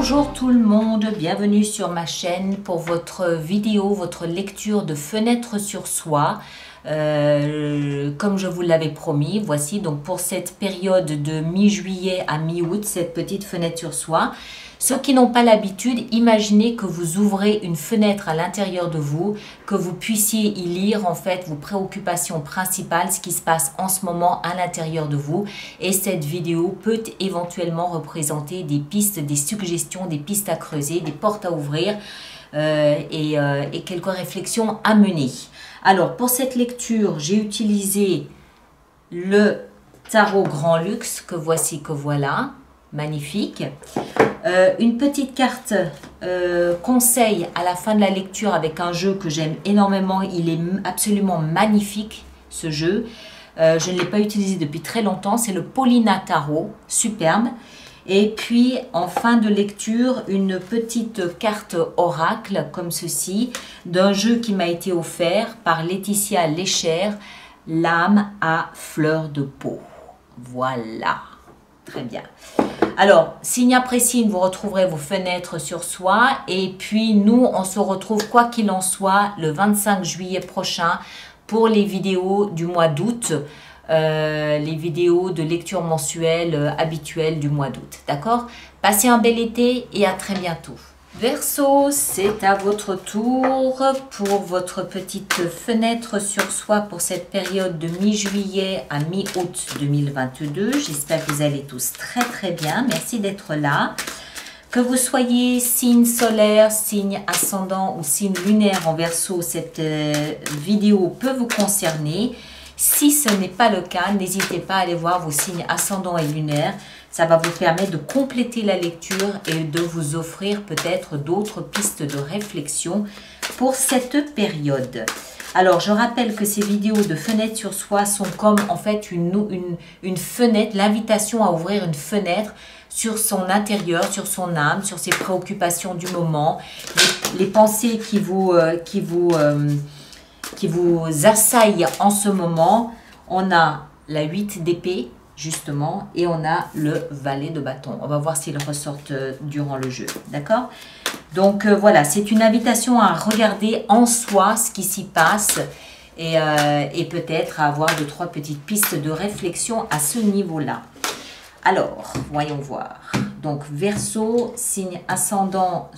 Bonjour tout le monde, bienvenue sur ma chaîne pour votre vidéo, votre lecture de fenêtre sur soi. Comme je vous l'avais promis, voici donc pour cette période de mi-juillet à mi-août, cette petite fenêtre sur soi. Ceux qui n'ont pas l'habitude, imaginez que vous ouvrez une fenêtre à l'intérieur de vous, que vous puissiez y lire en fait vos préoccupations principales, ce qui se passe en ce moment à l'intérieur de vous. Et cette vidéo peut éventuellement représenter des pistes, des suggestions, des pistes à creuser, des portes à ouvrir et quelques réflexions à mener. Alors pour cette lecture, j'ai utilisé le tarot Grand Luxe que voici, que voilà, magnifique. Une petite carte conseil à la fin de la lecture avec un jeu que j'aime énormément. Il est absolument magnifique ce jeu. Je ne l'ai pas utilisé depuis très longtemps. C'est le Paulina Tarot, superbe. Et puis en fin de lecture, une petite carte oracle comme ceci d'un jeu qui m'a été offert par Laetitia Lécher, l'âme à fleur de peau. Voilà, très bien. Alors, signe après signe, vous retrouverez vos fenêtres sur soi. Et puis, nous, on se retrouve, quoi qu'il en soit, le 25 juillet prochain pour les vidéos du mois d'août. Les vidéos de lecture mensuelle habituelles du mois d'août. D'accord? Passez un bel été et à très bientôt. Verseau, c'est à votre tour pour votre petite fenêtre sur soi pour cette période de mi-juillet à mi-août 2022. J'espère que vous allez tous très bien. Merci d'être là. Que vous soyez signe solaire, signe ascendant ou signe lunaire en Verseau, cette vidéo peut vous concerner. Si ce n'est pas le cas, n'hésitez pas à aller voir vos signes ascendants et lunaires. Ça va vous permettre de compléter la lecture et de vous offrir peut-être d'autres pistes de réflexion pour cette période. Alors, je rappelle que ces vidéos de fenêtre sur soi sont comme en fait une fenêtre, l'invitation à ouvrir une fenêtre sur son intérieur, sur son âme, sur ses préoccupations du moment, les pensées qui vous assaillent en ce moment. On a la 8 d'épée, justement, et on a le valet de bâton. On va voir s'ils ressortent durant le jeu, d'accord? Donc, voilà, c'est une invitation à regarder en soi ce qui s'y passe et peut-être à avoir 2-3 petites pistes de réflexion à ce niveau-là. Alors, voyons voir. Donc, Verseau, signe ascendant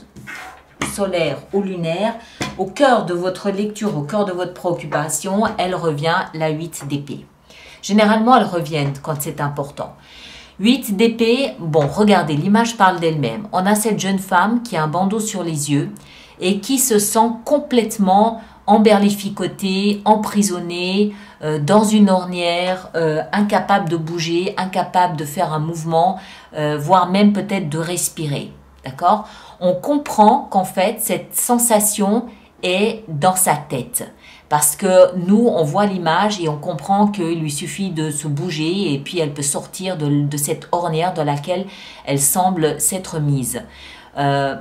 solaire ou lunaire, au cœur de votre lecture, au cœur de votre préoccupation, elle revient la 8 d'épée. Généralement, elles reviennent quand c'est important. 8 d'épée, bon, regardez, l'image parle d'elle-même. On a cette jeune femme qui a un bandeau sur les yeux et qui se sent complètement emberlificotée, emprisonnée dans une ornière, incapable de bouger, incapable de faire un mouvement, voire même peut-être de respirer. D'accord? On comprend qu'en fait, cette sensation est dans sa tête. Parce que nous, on voit l'image et on comprend qu'il lui suffit de se bouger et puis elle peut sortir de cette ornière dans laquelle elle semble s'être mise.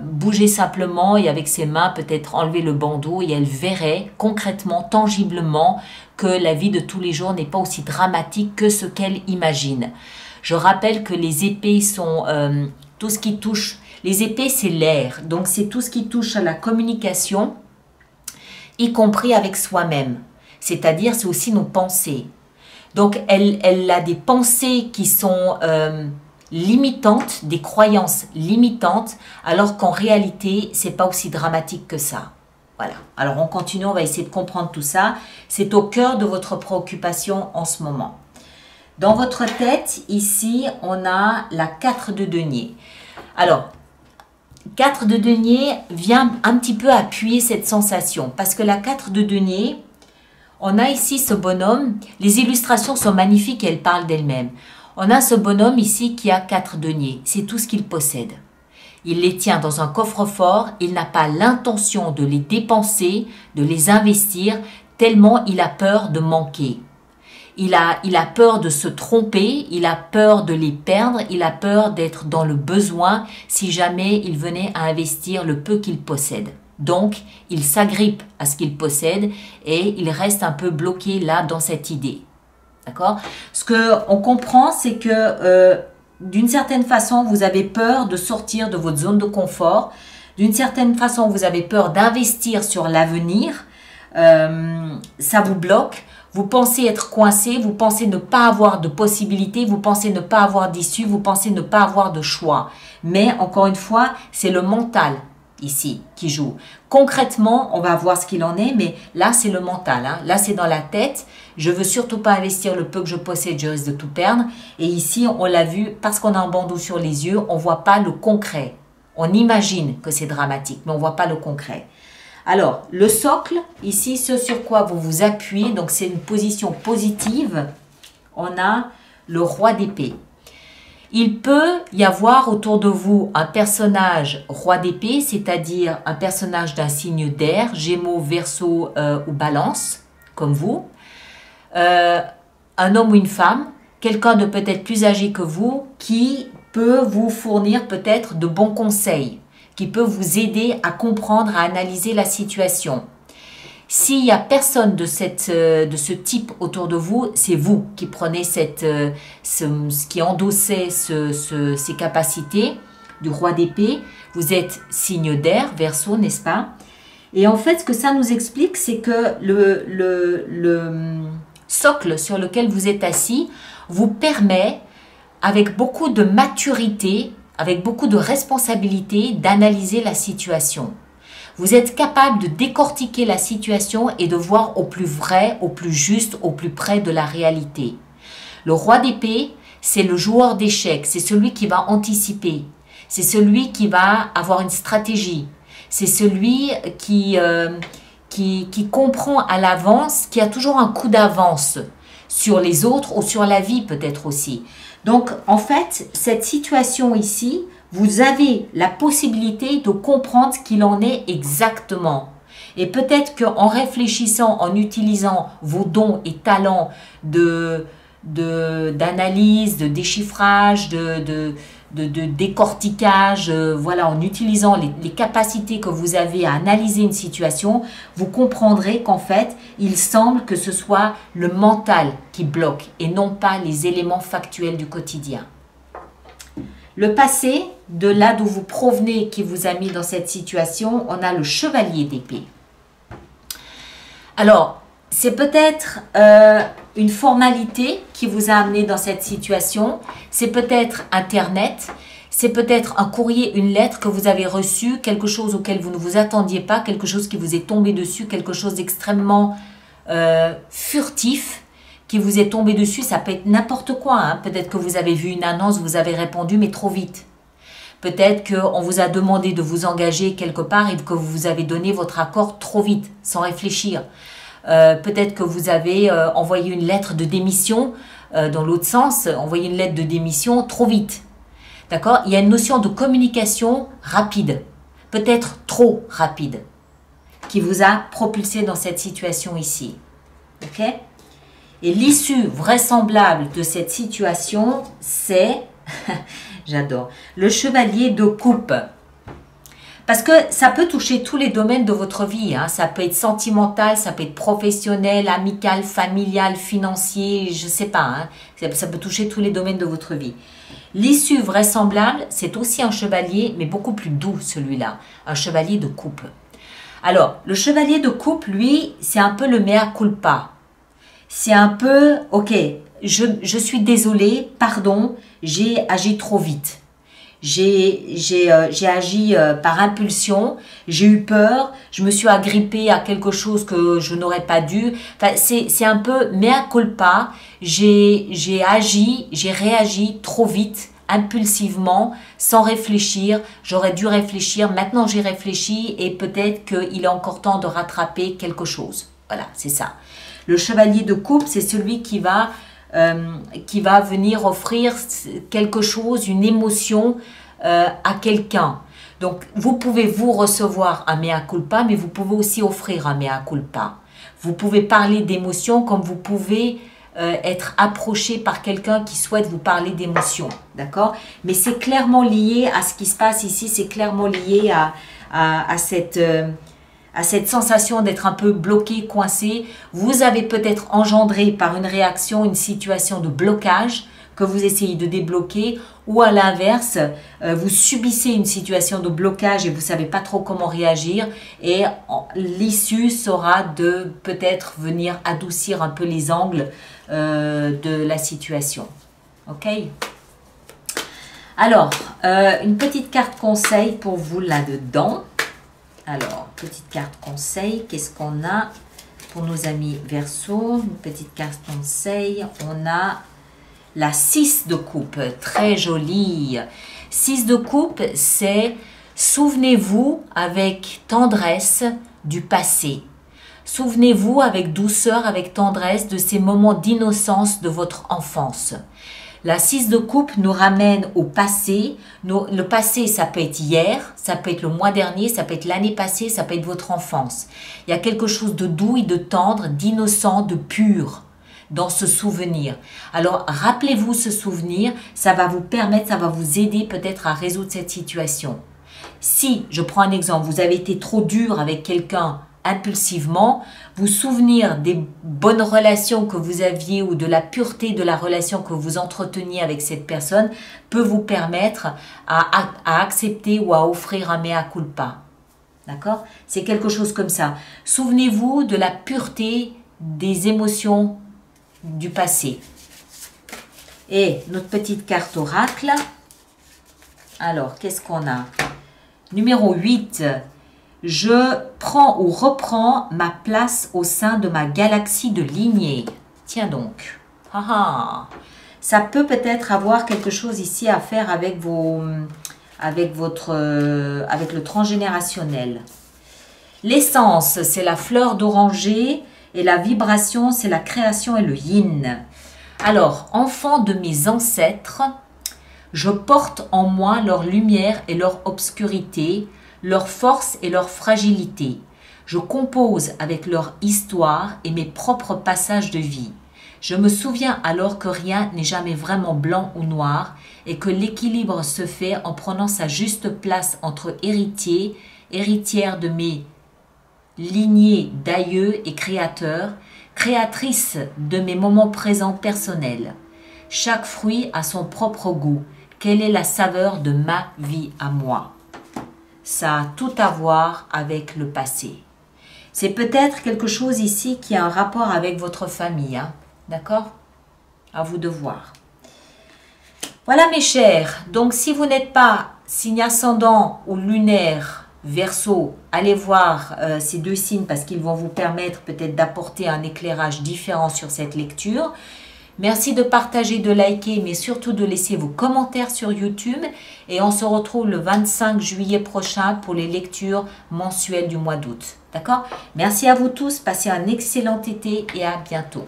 Bouger simplement et avec ses mains peut-être enlever le bandeau et elle verrait concrètement, tangiblement que la vie de tous les jours n'est pas aussi dramatique que ce qu'elle imagine. Je rappelle que les épées sont tout ce qui touche. Les épées, c'est l'air, donc c'est tout ce qui touche à la communication, y compris avec soi-même. C'est-à-dire, c'est aussi nos pensées. Donc, elle a des pensées qui sont limitantes, des croyances limitantes, alors qu'en réalité, c'est pas aussi dramatique que ça. Voilà. Alors, on continue, on va essayer de comprendre tout ça. C'est au cœur de votre préoccupation en ce moment. Dans votre tête, ici, on a la 4 de denier. Alors, 4 de denier vient un petit peu appuyer cette sensation. Parce que la 4 de denier, on a ici ce bonhomme. Les illustrations sont magnifiques et elles parlent d'elles-mêmes. On a ce bonhomme ici qui a 4 deniers. C'est tout ce qu'il possède. Il les tient dans un coffre-fort. Il n'a pas l'intention de les dépenser, de les investir, tellement il a peur de manquer. Il a peur de se tromper, il a peur de les perdre, il a peur d'être dans le besoin si jamais il venait à investir le peu qu'il possède. Donc, il s'agrippe à ce qu'il possède et il reste un peu bloqué là dans cette idée. D'accord? Ce qu'on comprend, c'est que d'une certaine façon, vous avez peur de sortir de votre zone de confort. D'une certaine façon, vous avez peur d'investir sur l'avenir. Ça vous bloque. Vous pensez être coincé, vous pensez ne pas avoir de possibilités, vous pensez ne pas avoir d'issue, vous pensez ne pas avoir de choix. Mais encore une fois, c'est le mental ici qui joue. Concrètement, on va voir ce qu'il en est, mais là, c'est le mental. Hein. Là, c'est dans la tête. Je veux surtout pas investir le peu que je possède, je risque de tout perdre. Et ici, on l'a vu, parce qu'on a un bandeau sur les yeux, on voit pas le concret. On imagine que c'est dramatique, mais on voit pas le concret. Alors, le socle, ici, ce sur quoi vous vous appuyez, donc c'est une position positive. On a le roi d'épée. Il peut y avoir autour de vous un personnage roi d'épée, c'est-à-dire un personnage d'un signe d'air, Gémeaux, Verseau ou Balance, comme vous. Un homme ou une femme, quelqu'un de peut-être plus âgé que vous, qui peut vous fournir peut-être de bons conseils, qui peut vous aider à comprendre, à analyser la situation. S'il n'y a personne de ce type autour de vous, c'est vous qui prenez qui endossez ces capacités du roi d'épée. Vous êtes signe d'air, Verseau, n'est-ce pas? Et en fait, ce que ça nous explique, c'est que le socle sur lequel vous êtes assis vous permet, avec beaucoup de maturité, avec beaucoup de responsabilité, d'analyser la situation. Vous êtes capable de décortiquer la situation et de voir au plus vrai, au plus juste, au plus près de la réalité. Le roi d'épée, c'est le joueur d'échecs, c'est celui qui va anticiper, c'est celui qui va avoir une stratégie, c'est celui qui comprend à l'avance, qui a toujours un coup d'avance sur les autres ou sur la vie peut-être aussi. Donc, en fait, cette situation ici, vous avez la possibilité de comprendre ce qu'il en est exactement. Et peut-être qu'en réfléchissant, en utilisant vos dons et talents d'analyse, de déchiffrage, de décortiquage, voilà, en utilisant les capacités que vous avez à analyser une situation, vous comprendrez qu'en fait, il semble que ce soit le mental qui bloque et non pas les éléments factuels du quotidien. Le passé, de là d'où vous provenez, qui vous a mis dans cette situation, on a le chevalier d'épée. Alors, c'est peut-être une formalité qui vous a amené dans cette situation, c'est peut-être Internet, c'est peut-être un courrier, une lettre que vous avez reçue, quelque chose auquel vous ne vous attendiez pas, quelque chose qui vous est tombé dessus, quelque chose d'extrêmement furtif qui vous est tombé dessus, ça peut être n'importe quoi. Hein. Peut-être que vous avez vu une annonce, vous avez répondu, mais trop vite. Peut-être qu'on vous a demandé de vous engager quelque part et que vous avez donné votre accord trop vite, sans réfléchir. Peut-être que vous avez envoyé une lettre de démission dans l'autre sens, envoyé une lettre de démission trop vite. D'accord? Il y a une notion de communication rapide, peut-être trop rapide, qui vous a propulsé dans cette situation ici. Ok? Et l'issue vraisemblable de cette situation, c'est, j'adore, le chevalier de coupe. Parce que ça peut toucher tous les domaines de votre vie. Hein. Ça peut être sentimental, ça peut être professionnel, amical, familial, financier, je ne sais pas. Hein. Ça peut toucher tous les domaines de votre vie. L'issue vraisemblable, c'est aussi un chevalier, mais beaucoup plus doux celui-là. Un chevalier de coupe. Alors, le chevalier de coupe, lui, c'est un peu le mea culpa. C'est un peu, ok, je suis désolée, pardon, j'ai agi trop vite. J'ai agi par impulsion, j'ai eu peur, je me suis agrippée à quelque chose que je n'aurais pas dû. Enfin, c'est un peu mea culpa, j'ai réagi trop vite, impulsivement, sans réfléchir. J'aurais dû réfléchir, maintenant j'ai réfléchi et peut-être qu'il est encore temps de rattraper quelque chose. Voilà, c'est ça. Le chevalier de coupe, c'est celui qui va venir offrir quelque chose, une émotion à quelqu'un. Donc, vous pouvez vous recevoir un mea culpa, mais vous pouvez aussi offrir un mea culpa. Vous pouvez parler d'émotion comme vous pouvez être approché par quelqu'un qui souhaite vous parler d'émotion. D'accord? Mais c'est clairement lié à ce qui se passe ici, c'est clairement lié à cette sensation d'être un peu bloqué, coincé. Vous avez peut-être engendré par une réaction une situation de blocage que vous essayez de débloquer, ou à l'inverse, vous subissez une situation de blocage et vous ne savez pas trop comment réagir, et l'issue sera de peut-être venir adoucir un peu les angles de la situation. Ok? Alors, une petite carte conseil pour vous là-dedans. Alors, petite carte conseil, qu'est-ce qu'on a pour nos amis Verseau? Une petite carte conseil, on a la 6 de coupe, très jolie. 6 de coupe, c'est souvenez-vous avec tendresse du passé. Souvenez-vous avec douceur, avec tendresse de ces moments d'innocence de votre enfance. La 6 de coupe nous ramène au passé. Le passé, ça peut être hier, ça peut être le mois dernier, ça peut être l'année passée, ça peut être votre enfance. Il y a quelque chose de doux et de tendre, d'innocent, de pur dans ce souvenir. Alors, rappelez-vous ce souvenir, ça va vous permettre, ça va vous aider peut-être à résoudre cette situation. Si, je prends un exemple, vous avez été trop dur avec quelqu'un impulsivement, vous souvenir des bonnes relations que vous aviez ou de la pureté de la relation que vous entreteniez avec cette personne peut vous permettre à accepter ou à offrir un mea culpa. D'accord? C'est quelque chose comme ça. Souvenez-vous de la pureté des émotions du passé. Et notre petite carte oracle. Alors, qu'est-ce qu'on a? Numéro 8. Je prends ou reprends ma place au sein de ma galaxie de lignée. Tiens donc. Ça peut peut-être avoir quelque chose ici à faire avec avec le transgénérationnel. L'essence, c'est la fleur d'oranger et la vibration, c'est la création et le yin. Alors, enfant de mes ancêtres, je porte en moi leur lumière et leur obscurité, leur force et leur fragilité. Je compose avec leur histoire et mes propres passages de vie. Je me souviens alors que rien n'est jamais vraiment blanc ou noir et que l'équilibre se fait en prenant sa juste place entre héritiers, héritières de mes lignées d'aïeux et créateurs, créatrices de mes moments présents personnels. Chaque fruit a son propre goût. Quelle est la saveur de ma vie à moi? Ça a tout à voir avec le passé. C'est peut-être quelque chose ici qui a un rapport avec votre famille. Hein? D'accord? À vous de voir. Voilà mes chers. Donc si vous n'êtes pas signe ascendant ou lunaire Verseau, allez voir ces deux signes parce qu'ils vont vous permettre peut-être d'apporter un éclairage différent sur cette lecture. Merci de partager, de liker, mais surtout de laisser vos commentaires sur YouTube. Et on se retrouve le 25 juillet prochain pour les lectures mensuelles du mois d'août. D'accord? Merci à vous tous, passez un excellent été et à bientôt.